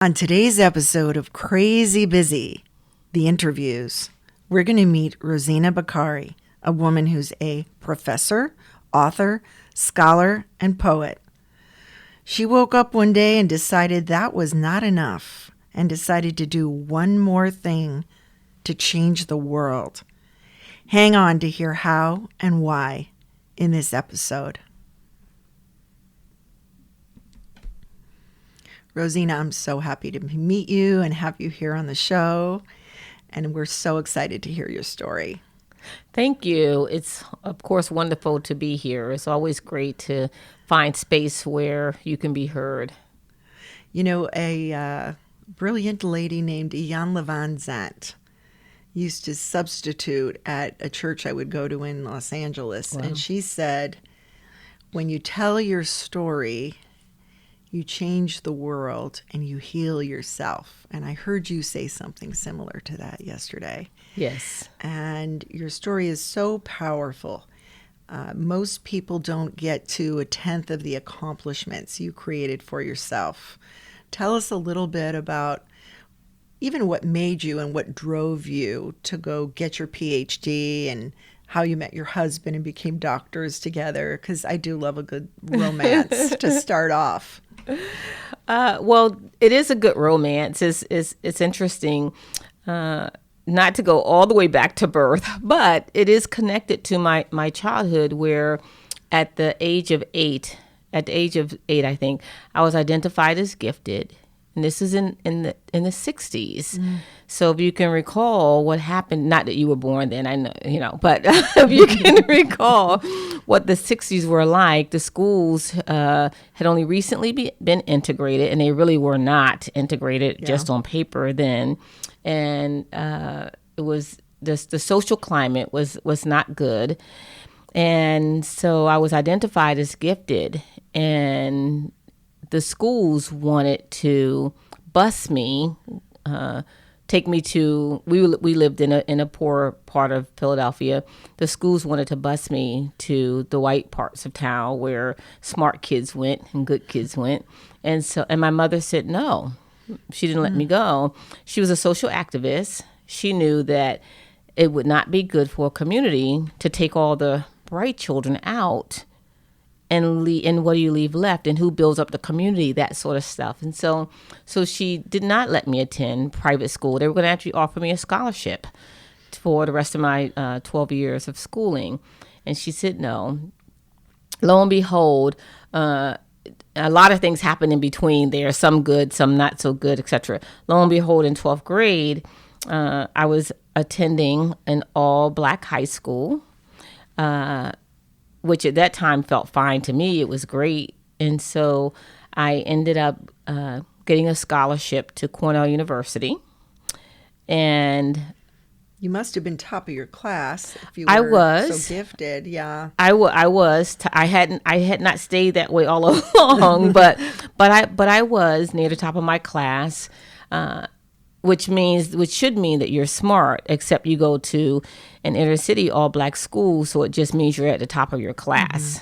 On today's episode of Crazy Busy, the interviews, we're going to meet Rosenna Bakarii, a woman who's a professor, author, scholar, and poet. She woke up one day and decided that was not enough and decided to do one more thing to change the world. Hang on to hear how and why in this episode. Rosenna, I'm so happy to meet you and have you here on the show, and we're so excited to hear your story. Thank you. It's, of course, wonderful to be here. It's always great to find space where you can be heard. You know, a brilliant lady named Ian Levan Zant used to substitute at a church I would go to in Los Angeles, Wow. and she said, when you tell your story, you change the world and you heal yourself. And I heard you say something similar to that yesterday. Yes. And your story is so powerful. Most people don't get to a tenth of the accomplishments you created for yourself. Tell us a little bit about even what made you and what drove you to go get your PhD and how you met your husband and became doctors together, because I do love a good romance to start off. Well, it is a good romance. It's interesting not to go all the way back to birth, but it is connected to my childhood, where at the age of eight, I think, I was identified as gifted. And this is in the 60s. So if you can recall what happened, not that you were born then, I know, but if you can recall what the 60s were like, the schools had only recently been integrated, and they really were not integrated just on paper then. And it was the social climate was not good. And so I was identified as gifted, and the schools wanted to bus me, take me to, we lived in a poor part of Philadelphia. The schools wanted to bus me to the white parts of town where smart kids went and good kids went. And my mother said no. She didn't let me go. She was a social activist. She knew that it would not be good for a community to take all the bright children out and what do you leave left, and who builds up the community, that sort of stuff. And so she did not let me attend private school. They were going to actually offer me a scholarship for the rest of my 12 years of schooling. And she said no. Lo and behold, a lot of things happened in between there, some good, some not so good, etc. Lo and behold, in 12th grade, I was attending an all-black high school, which at that time felt fine to me. It was great. And so I ended up getting a scholarship to Cornell University. And you must have been top of your class if you were so gifted. Yeah, I was. I had not stayed that way all along, but I was near the top of my class, which should mean that you're smart, except you go to an inner city all black school, so it just means you're at the top of your class,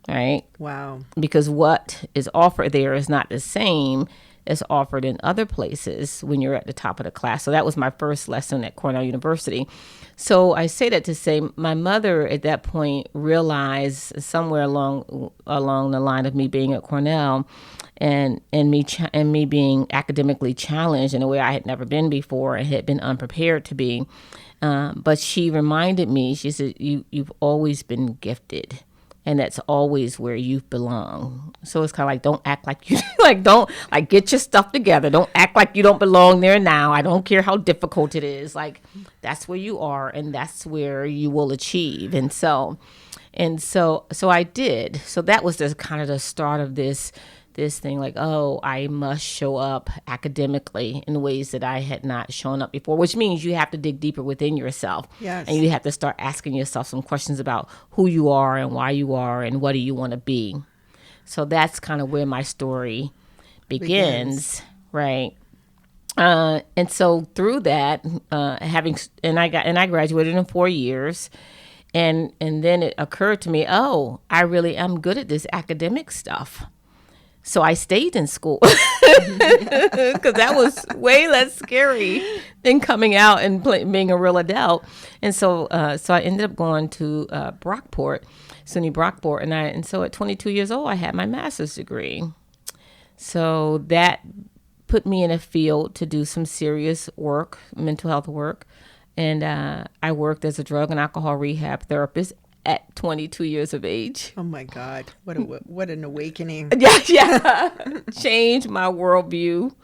right? Wow. Because what is offered there is not the same as offered in other places when you're at the top of the class. So that was my first lesson at Cornell University. So I say that to say my mother at that point realized somewhere along the line of me being at Cornell and me being academically challenged in a way I had never been before and had been unprepared to be. But she reminded me, she said, you've always been gifted, and that's always where you belong. So it's kind of like, don't act like you, get your stuff together. Don't act like you don't belong there now. I don't care how difficult it is. Like, that's where you are, and that's where you will achieve. And so I did. So that was the kind of the start of this thing, like, oh, I must show up academically in ways that I had not shown up before, which means you have to dig deeper within yourself. Yes. And you have to start asking yourself some questions about who you are and why you are and what do you want to be. So that's kind of where my story begins. Right. And so through that, I graduated in 4 years. And then it occurred to me, oh, I really am good at this academic stuff. So I stayed in school because that was way less scary than coming out and being a real adult. And so I ended up going to Brockport, SUNY Brockport, and so at 22 years old, I had my master's degree. So that put me in a field to do some serious work, mental health work. And I worked as a drug and alcohol rehab therapist at 22 years of age. Oh my God. What an awakening. Yeah. Changed my worldview.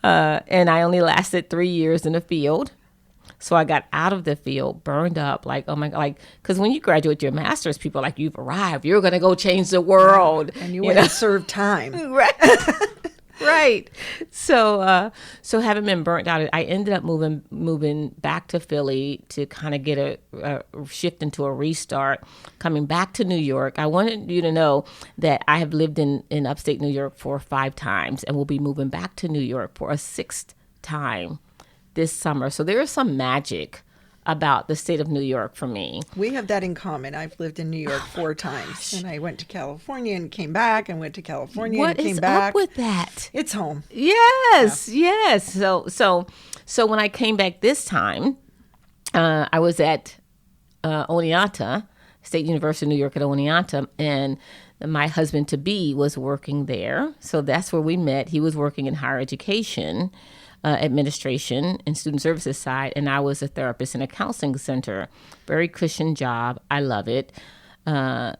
And I only lasted 3 years in the field. So I got out of the field, burned up, like, oh my God, like, because when you graduate your master's, people are like, you've arrived, you're going to go change the world. And you went to serve time. Right. Right. So having been burnt out, I ended up moving back to Philly to kind of get a shift into a restart, coming back to New York. I wanted you to know that I have lived in upstate New York for 5 times and will be moving back to New York for a 6th time this summer. So there is some magic about the state of New York for me. We have that in common. I've lived in New York 4 times, and I went to California and came back, and went to California and came back. What is up with that? It's home. Yes, yeah. Yes. So when I came back this time, I was at Oneonta, State University of New York at Oneonta, and my husband-to-be was working there. So that's where we met. He was working in higher education administration and student services side, and I was a therapist in a counseling center. Very cushion job. I love it. But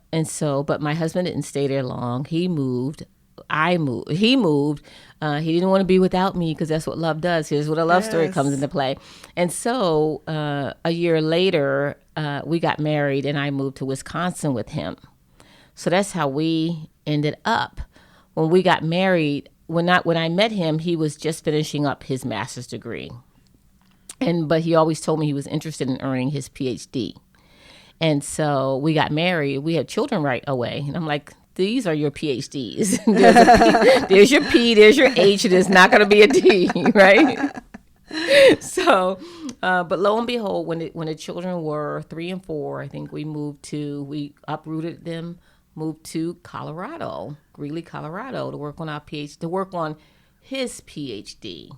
my husband didn't stay there long. He moved. I moved. He moved. He didn't want to be without me because that's what love does. Here's what a love story comes into play. And so a year later, we got married, and I moved to Wisconsin with him. So that's how we ended up. When we got married, when I met him, he was just finishing up his master's degree. But he always told me he was interested in earning his PhD. And so we got married. We had children right away. And I'm like, these are your PhDs. There's your P, there's your H, it is not going to be a D, right? So, but lo and behold, when the children were 3 and 4, I think we uprooted them, moved to Colorado, Greeley, Colorado, to work on his PhD.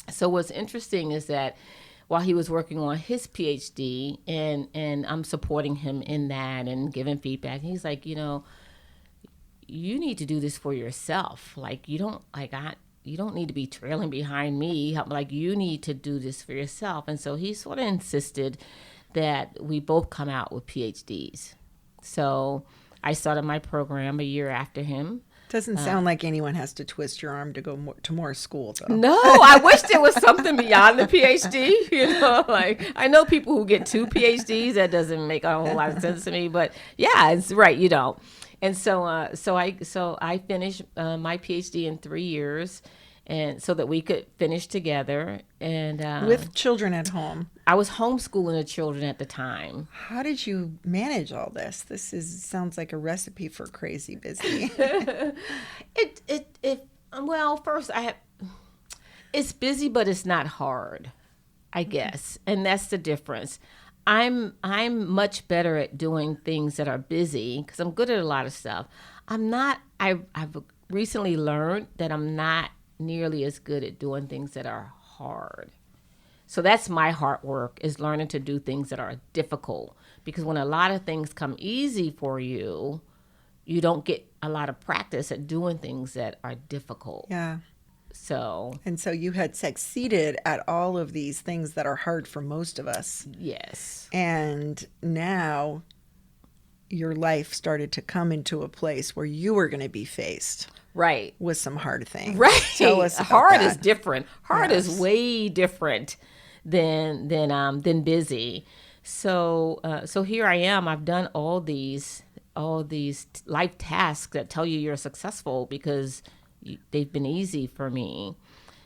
So what's interesting is that while he was working on his PhD, and I'm supporting him in that and giving feedback, he's like, you need to do this for yourself. Like, you don't need to be trailing behind me. Like, you need to do this for yourself. And so he sort of insisted that we both come out with PhDs. So I started my program a year after him. Doesn't sound like anyone has to twist your arm to go to more school, though. No, I wish there was something beyond the PhD. Like, I know people who get 2 PhDs. That doesn't make a whole lot of sense to me. But yeah, it's right. You don't. And so I finished my PhD in 3 years, and so that we could finish together. And with children at home. I was homeschooling the children at the time. How did you manage all this? Sounds like a recipe for crazy busy. First it's busy, but it's not hard, I guess. And that's the difference. I'm much better at doing things that are busy because I'm good at a lot of stuff. I've recently learned that I'm not nearly as good at doing things that are hard. So that's my hard work, is learning to do things that are difficult. Because when a lot of things come easy for you, you don't get a lot of practice at doing things that are difficult. Yeah. And so you had succeeded at all of these things that are hard for most of us. Yes. And now your life started to come into a place where you were going to be faced with some hard things. Right. Tell us about hard that. is different. Hard is way different than busy. So here I am. I've done all these life tasks that tell you you're successful because they've been easy for me.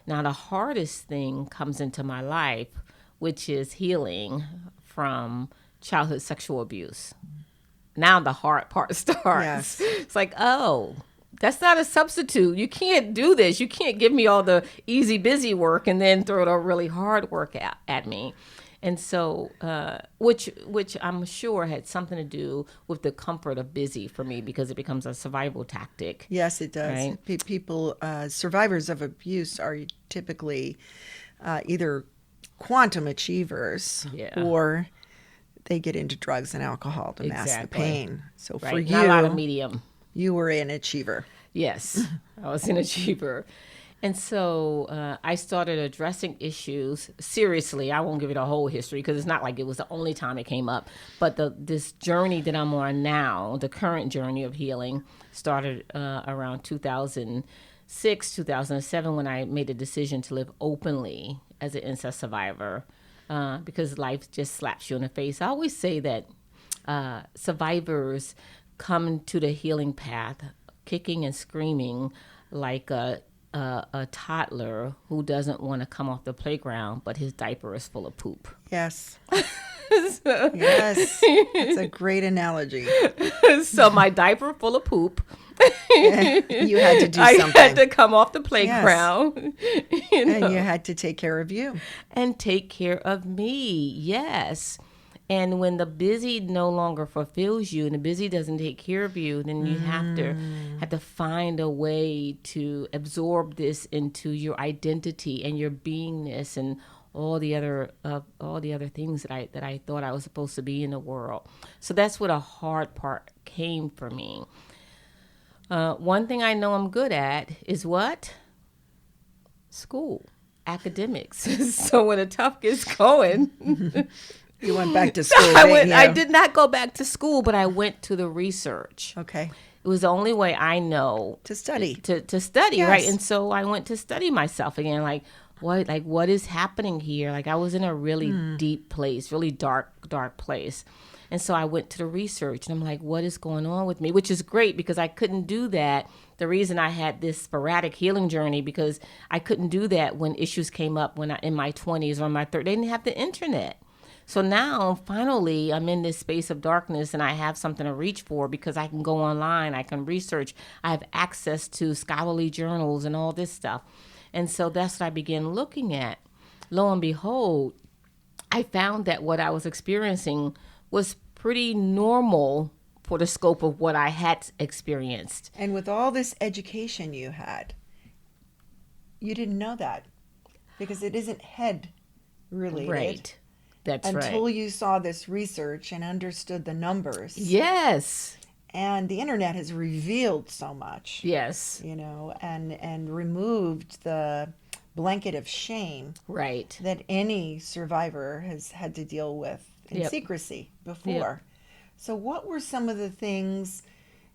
Now the hardest thing comes into my life, which is healing from childhood sexual abuse. Now the hard part starts. Yes. It's like, oh, that's not a substitute. You can't do this. You can't give me all the easy, busy work and then throw the really hard work at me. And so, which I'm sure had something to do with the comfort of busy for me, because it becomes a survival tactic. Yes, it does. Right. People, survivors of abuse are typically either quantum achievers Yeah. or they get into drugs and alcohol to mask the Exactly. pain. So for Right. Not a lot of you, medium. you were an achiever. Yes, I was an achiever. And so I started addressing issues seriously. I won't give it a whole history because it's not like it was the only time it came up. But this journey that I'm on now, the current journey of healing, started around 2006, 2007, when I made a decision to live openly as an incest survivor, because life just slaps you in the face. I always say that survivors come to the healing path kicking and screaming like a toddler who doesn't want to come off the playground, but his diaper is full of poop. Yes. Yes. It's a great analogy. So my diaper full of poop. You had to do something. I had to come off the playground. Yes. And you had to take care of you. And take care of me. Yes. And when the busy no longer fulfills you and the busy doesn't take care of you, then you have to find a way to absorb this into your identity and your beingness and all the other things that I thought I was supposed to be in the world. So that's where the hard part came for me. One thing I know I'm good at is what? School, academics. So when the tough gets going. You went back to school, didn't you? I did not go back to school, but I went to the research. Okay. It was the only way I know To study. To study, Yes. right? And so I went to study myself again, what is happening here? Like I was in a really deep place, really dark place. And so I went to the research and I'm like, what is going on with me? Which is great because I couldn't do that. The reason I had this sporadic healing journey, because I couldn't do that when issues came up when I in my 20s or my 30s. They didn't have the internet. So now, finally, I'm in this space of darkness and I have something to reach for because I can go online, I can research, I have access to scholarly journals and all this stuff. And so that's what I began looking at. Lo and behold, I found that what I was experiencing was pretty normal for the scope of what I had experienced. And with all this education you had, you didn't know that because it isn't head related. Right. That's until right. you saw this research and understood the numbers. Yes. And the internet has revealed so much. Yes. And removed the blanket of shame Right. that any survivor has had to deal with in secrecy before. So what were some of the things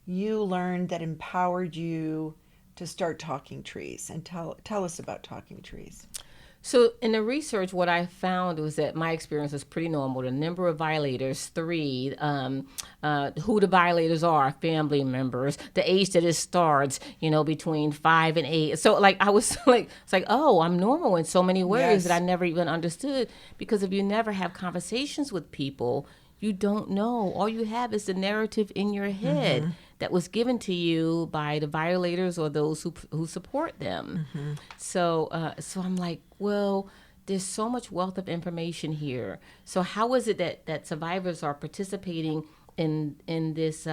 you learned that empowered you to start Talking Trees? And tell us about Talking Trees. So in the research, what I found was that my experience was pretty normal. The number of violators, 3, who the violators are, family members, the age that it starts, between 5 and 8. So I was it's like, oh, I'm normal in so many ways that I never even understood, because if you never have conversations with people, you don't know. All you have is the narrative in your head that was given to you by the violators or those who support them. So I'm like, well, there's so much wealth of information here. So how is it that survivors are participating in this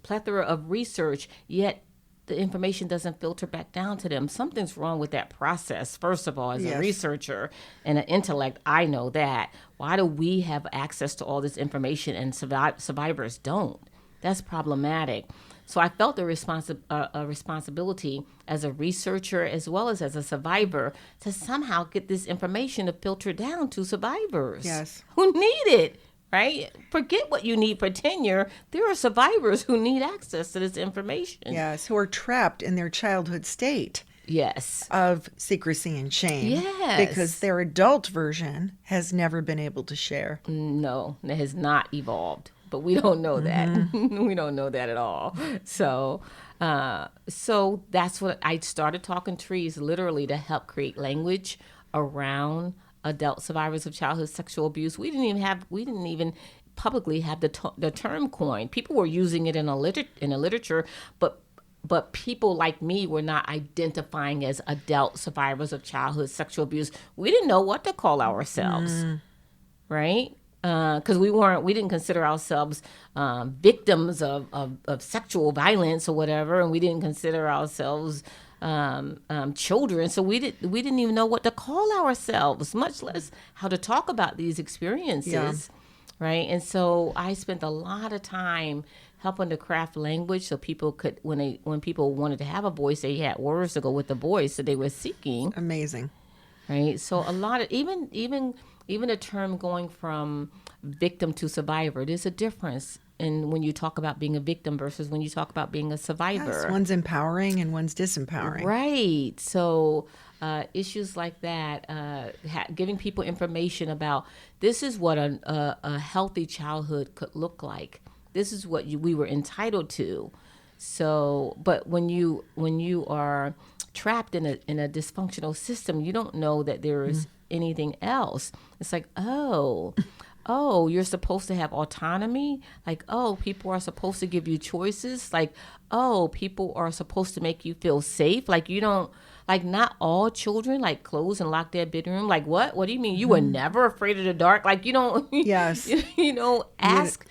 plethora of research, yet the information doesn't filter back down to them? Something's wrong with that process. First of all, as a researcher and an intellect, I know that. Why do we have access to all this information and survivors don't? That's problematic. So I felt a responsibility as a researcher as well as a survivor to somehow get this information to filter down to survivors who need it. Right? Forget what you need for tenure. There are survivors who need access to this information. Yes, who are trapped in their childhood state. Yes. Of secrecy and shame. Yes. Because their adult version has never been able to share. No, it has not evolved. But we don't know that. We don't know that at all. So that's what I started Talking Trees, literally to help create language around adult survivors of childhood sexual abuse. We didn't even publicly have the term coined. People were using it in a literature, but people like me were not identifying as adult survivors of childhood sexual abuse. We didn't know what to call ourselves. right? Because we didn't consider ourselves victims of sexual violence or whatever, and we didn't consider ourselves children, so we didn't even know what to call ourselves, much less how to talk about these experiences, right? And so I spent a lot of time helping to craft language so people could, when people wanted to have a voice, they had words to go with the voice that they were seeking. Amazing. Right. So a lot of even a term going from victim to survivor, there's a difference in when you talk about being a victim versus when you talk about being a survivor. Yes, one's empowering and one's disempowering. Right. So issues like that, giving people information about this is what a healthy childhood could look like. This is what we were entitled to. So, but when you are trapped in a dysfunctional system, you don't know that there's anything else. It's like, oh, you're supposed to have autonomy. Like, oh, people are supposed to give you choices. Like, oh, people are supposed to make you feel safe. Like, you don't, like, not all children like close and lock their bedroom. Like, what do you mean you were never afraid of the dark? Like, you don't, Yes, ask.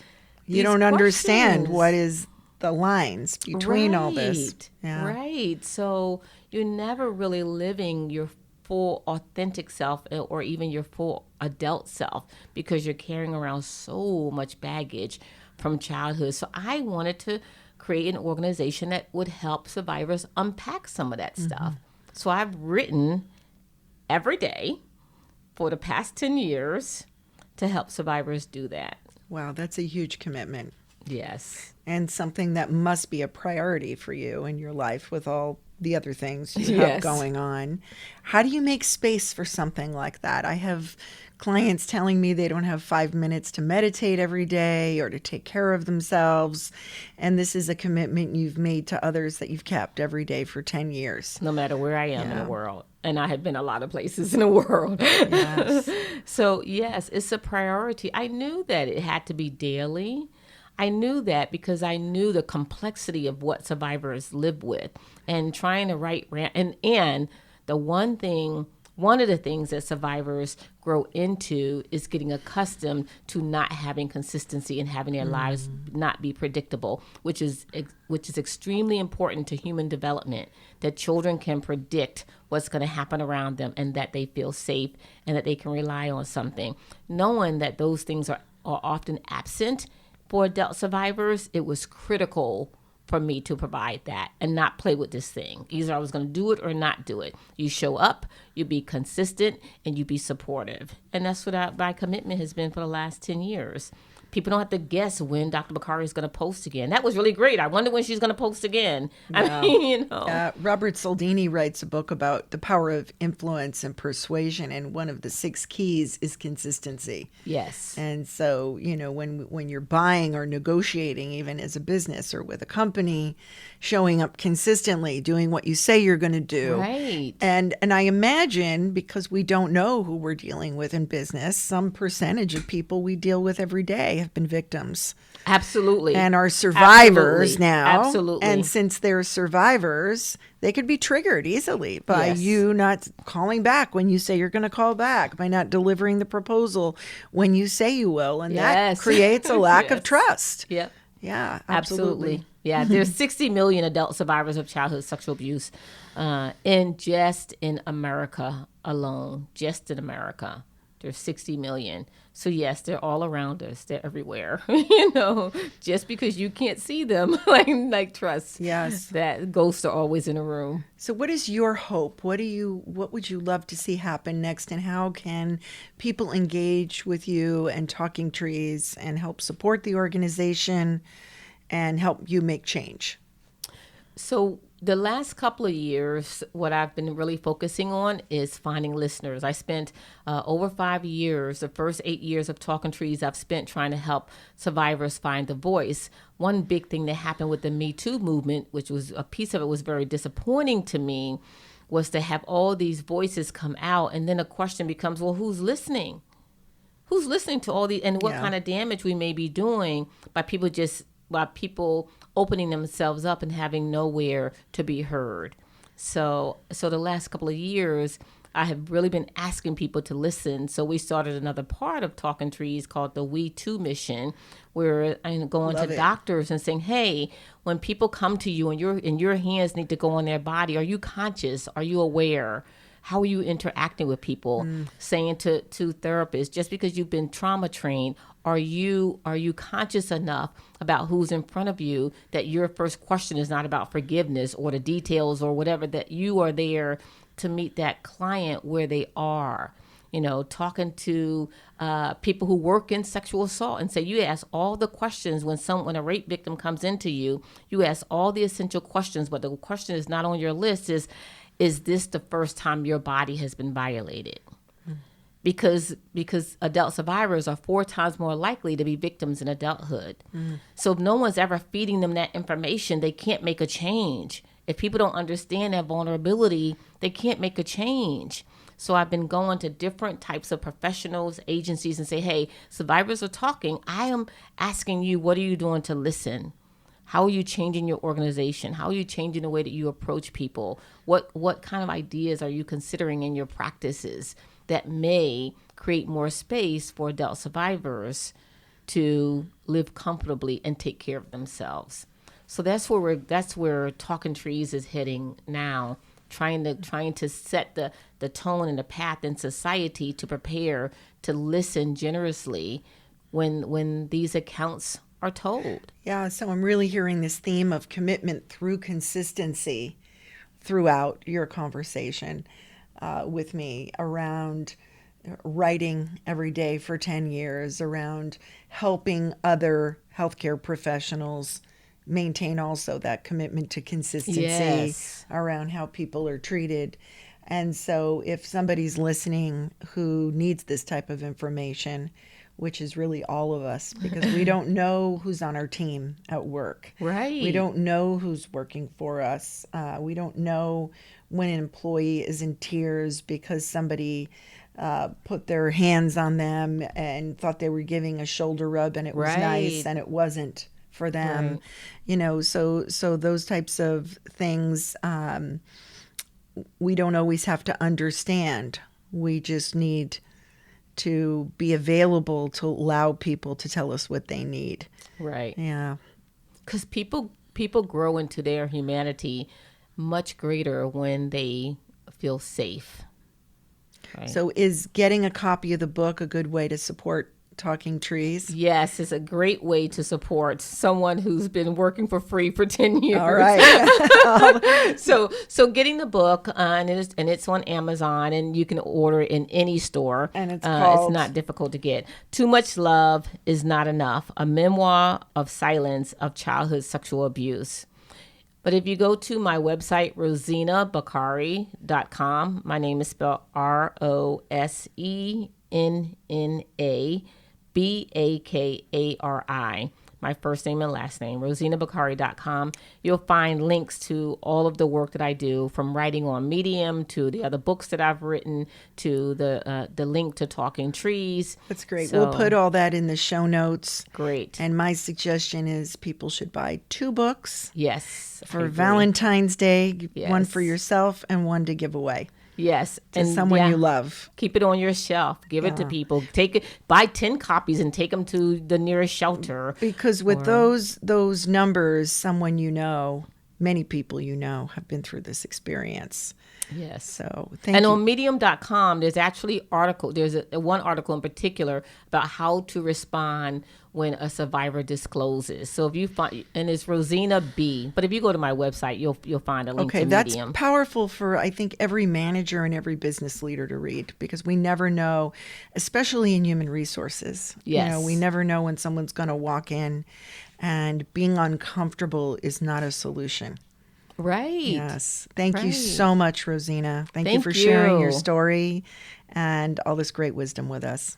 You don't understand what is the lines between all this. Yeah. Right. So you're never really living your full authentic self or even your full adult self because you're carrying around so much baggage from childhood. So I wanted to create an organization that would help survivors unpack some of that stuff. So I've written every day for the past 10 years to help survivors do that. Wow, that's a huge commitment. Yes. And something that must be a priority for you in your life with all the other things you have going on. How do you make space for something like that? I have clients telling me they don't have 5 minutes to meditate every day or to take care of themselves. And this is a commitment you've made to others that you've kept every day for 10 years. No matter where I am in the world. And I have been a lot of places in the world. Yes. So, yes, it's a priority. I knew that it had to be daily. I knew that because I knew the complexity of what survivors live with and trying to write. And the one of the things that survivors grow into is getting accustomed to not having consistency and having their lives not be predictable, which is extremely important to human development, that children can predict what's going to happen around them and that they feel safe and that they can rely on something. Knowing that those things are often absent for adult survivors, it was critical for me to provide that and not play with this thing. Either I was going to do it or not do it. You show up, you be consistent, and you be supportive. And that's what my commitment has been for the last 10 years. People don't have to guess when Dr. Bakarii is going to post again. That was really great. I wonder when she's going to post again. Yeah. I mean, Robert Cialdini writes a book about the power of influence and persuasion, and one of the 6 keys is consistency. Yes. And so, when you're buying or negotiating, even as a business or with a company, showing up consistently, doing what you say you're going to do. Right. And I imagine, because we don't know who we're dealing with in business, some percentage of people we deal with every day have been victims. Absolutely. And are survivors now. Absolutely. And since they're survivors, they could be triggered easily by you not calling back when you say you're going to call back, by not delivering the proposal when you say you will. And that creates a lack of trust. Yep. Yeah, absolutely. Yeah, there's 60 million adult survivors of childhood sexual abuse in America alone. Just in America, there's 60 million. So yes, they're all around us. They're everywhere. Just because you can't see them, like trust. Yes, that ghosts are always in a room. So what is your hope? What would you love to see happen next? And how can people engage with you and Talking Trees and help support the organization and help you make change? So the last couple of years, what I've been really focusing on is finding listeners. I spent over 5 years, the first 8 years of Talking Trees, I've spent trying to help survivors find the voice. One big thing that happened with the Me Too movement, which was a piece of it was very disappointing to me, was to have all these voices come out. And then the question becomes, well, who's listening? Who's listening to all these, and what kind of damage we may be doing by people opening themselves up and having nowhere to be heard. So the last couple of years, I have really been asking people to listen. So we started another part of Talking Trees called the We Too Mission, where I'm going Love to it. doctors and saying, hey, when people come to you and your hands need to go on their body, are you conscious? Are you aware? How are you interacting with people? Saying to therapists, just because you've been trauma trained, are you conscious enough about who's in front of you that your first question is not about forgiveness or the details or whatever, that you are there to meet that client where they are? You know, talking to people who work in sexual assault and say, you ask all the questions when a rape victim comes into you, you ask all the essential questions, but the question is not on your list is this the first time your body has been violated? Because adult survivors are 4 times more likely to be victims in adulthood. So if no one's ever feeding them that information, they can't make a change. If people don't understand that vulnerability, they can't make a change. So I've been going to different types of professionals, agencies, and say, hey, survivors are talking. I am asking you, what are you doing to listen? How are you changing your organization? How are you changing the way that you approach people? What kind of ideas are you considering in your practices that may create more space for adult survivors to live comfortably and take care of themselves? So that's where Talking Trees is heading now, trying to set the tone and the path in society to prepare to listen generously when these accounts are told. Yeah, so I'm really hearing this theme of commitment through consistency throughout your conversation with me around writing every day for 10 years, around helping other healthcare professionals maintain also that commitment to consistency Yes. around how people are treated. And so if somebody's listening who needs this type of information, which is really all of us, because we don't know who's on our team at work. Right. We don't know who's working for us. We don't know when an employee is in tears because somebody put their hands on them and thought they were giving a shoulder rub and it was nice and it wasn't for them. Right. You know, so those types of things we don't always have to understand. We just need to be available to allow people to tell us what they need. Right. Yeah. Because people grow into their humanity much greater when they feel safe. Right. So is getting a copy of the book a good way to support Talking Trees? Yes, it's a great way to support someone who's been working for free for 10 years. All right. So getting the book, and it's on Amazon, and you can order it in any store. And it's called? It's not difficult to get. Too Much Love Is Not Enough, a memoir of silence of childhood sexual abuse. But if you go to my website, RosennaBakarii.com, my name is spelled RosennaBakarii, my first name and last name, RosennaBakarii.com. You'll find links to all of the work that I do, from writing on Medium to the other books that I've written to the link to Talking Trees. That's great. So, We'll put all that in the show notes. Great. And my suggestion is people should buy 2 books Yes. I for agree. Valentine's Day, one Yes. for yourself and one to give away Yes. to someone you love. Keep it on your shelf. Give it to people. Take it. Buy 10 copies and take them to the nearest shelter. Because with those numbers, someone you know, many people you know, have been through this experience. Yes. So thank And you. on Medium.com, there's actually there's one article in particular about how to respond when a survivor discloses. So if you find, and it's Rosenna B, but if you go to my website, you'll find a link to that's Medium. powerful for, I think, every manager and every business leader to read, because we never know, especially in human resources. Yes. You know, we never know when someone's going to walk in, and being uncomfortable is not a solution. Right. Yes. Thank you Right. so much, Rosenna. Thank you Thank for sharing your you. story and all this great wisdom with us.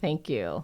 Thank you.